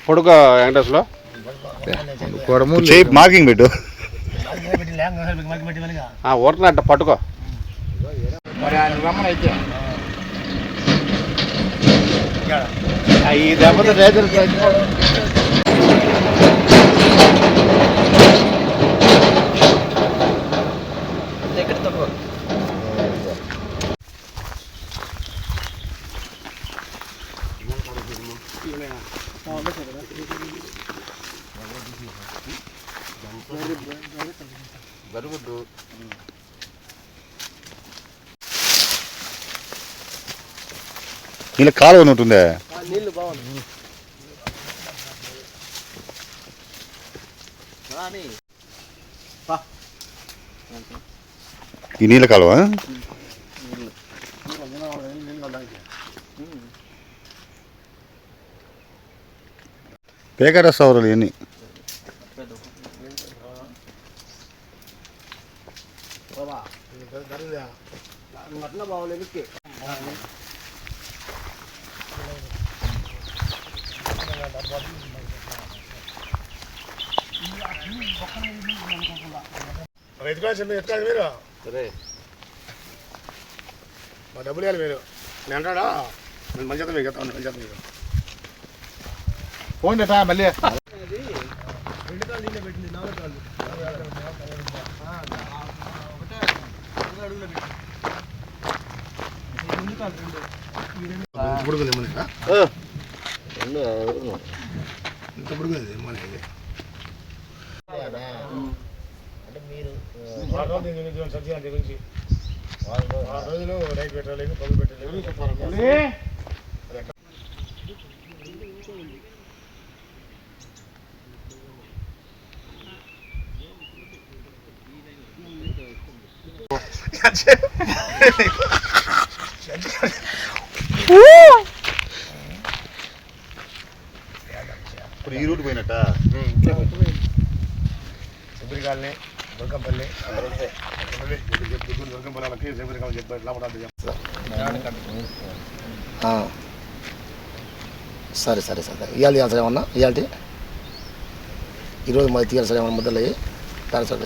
పొడుగు వెంకటేశ్వరలో మార్కింగ్ పెట్టు ఓట్లట్ట పట్టుకో ఈ దెబ్బతో రైతులు జరుగుద్దు. ఇలా కాలువ ఉంటుందే నీళ్ళు బాగుంది. ఈ నీళ్ళ కాలువ పేకర సౌరలు ఇవన్నీ ఎత్తుకోవాలి మీరు మా డబ్బులు ఇవ్వాలి మీరు నేను అంటాడా మంచి మీకు ఎత్తాను మంచి మీకు పోండి మళ్ళీ గురించి 6 రోజులు రైట్ పెట్టలేదు పగులు పెట్టలేదు చెప్పారు. ఇప్పుడు ఈ రూట్ పోయినట్ట శబరికాలని దుర్గంపల్లి దుర్గంపల్లి వాళ్ళకి శబరికాలని చెప్పి సరే సరే సరే ఇవాళ తీయాలి సార్ ఏమన్నా ఇవాళ ఈరోజు మరి తీయాలి సార్ ఏమన్నా ముద్దలు అయ్యి ట్రాన్స్ఫర్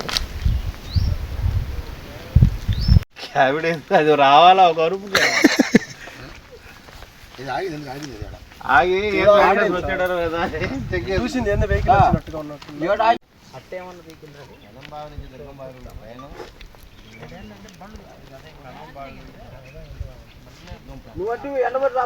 అది రావాలా ఒక అరుపు ఆగి చూసింది ఎంత వెహికల్ వచ్చినట్టుగా ఉన్నట్టు అట్టేమన్నా నువ్వు అటు ఎండబడి రా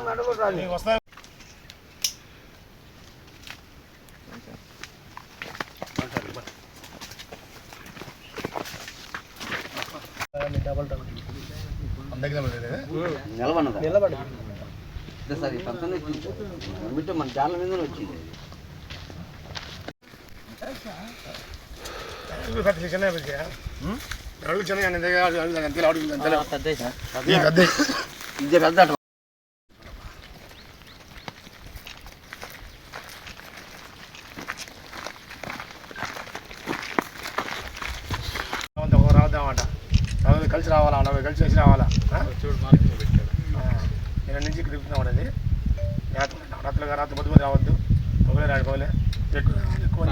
నిలబడి సార్ ఈ పంతొమ్మిది వచ్చింది మన జాల మీద వచ్చింది రావద్దామట కలిసి రావాలా 40 కలిసి వేసి రావాలా చూడు మార్కెట్ పెట్టాడు నేను నుంచి ఇక్కడ తిప్పుతున్నాం అది రాత్రి పొద్దుగా రావద్దు పొగలే రాకపోలే ఎక్కువ